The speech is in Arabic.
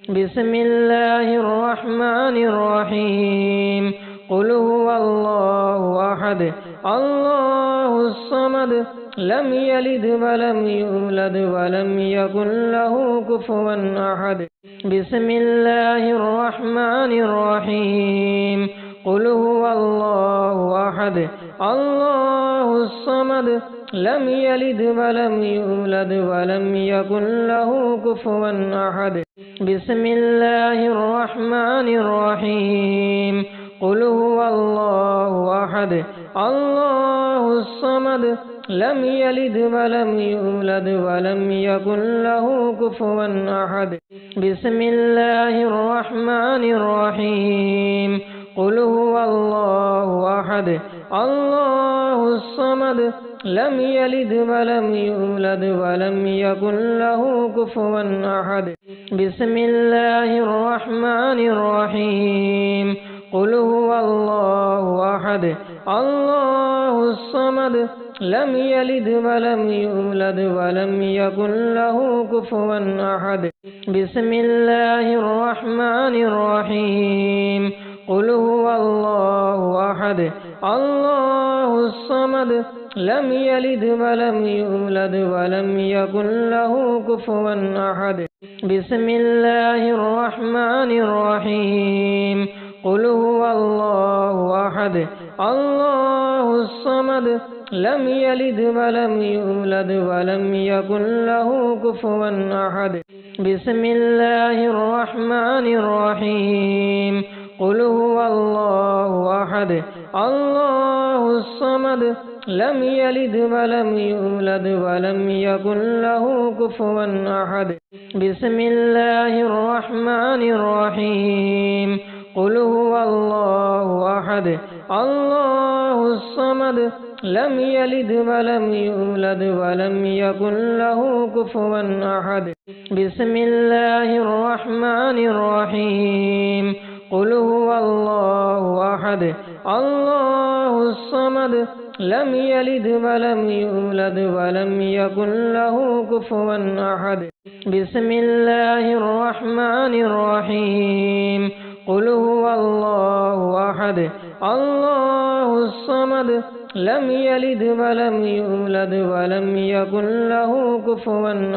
بسم الله الرحمن الرحيم قل هو الله أحد الله الصمد لم يلد ولم يولد ولم يكن له كفوا أحد بسم الله الرحمن الرحيم قل هو الله أحد الله الصمد لم يلد ولم يولد ولم يكن له كفوا أحد بسم الله الرحمن الرحيم قل هو الله أحد الله الصمد لم يلد ولم يولد ولم يكن له كفوا أحد بسم الله الرحمن الرحيم قل هو الله أحد الله الصمد لم يلد ولم يولد ولم يكن له كفوا أحد بسم الله الرحمن الرحيم قل هو الله أحد الله الصمد لم يلد ولم يولد ولم يكن له كفوا أحد بسم الله الرحمن الرحيم قل هو الله أحد الله الصمد لم يلد ولم يولد ولم يكن له كفوا أحد بسم الله الرحمن الرحيم قل هو الله أحد الله الصمد لم يلد ولم يولد ولم يكن له كفوا أحد بسم الله الرحمن الرحيم قل هو الله أحد الله الصمد لم يلد ولم يولد ولم يكن له كفوا أحد بسم الله الرحمن الرحيم قل هو الله أحد الله الصمد لم يلد ولم يولد ولم يكن له كفوا أحد بسم الله الرحمن الرحيم قل هو الله أحد الله الصمد لم يلد ولم يولد ولم يكن له كفوا أحد بسم الله الرحمن الرحيم قل هو الله أحد الله الصمد لم يلد ولم يولد ولم يكن له كفوا أحد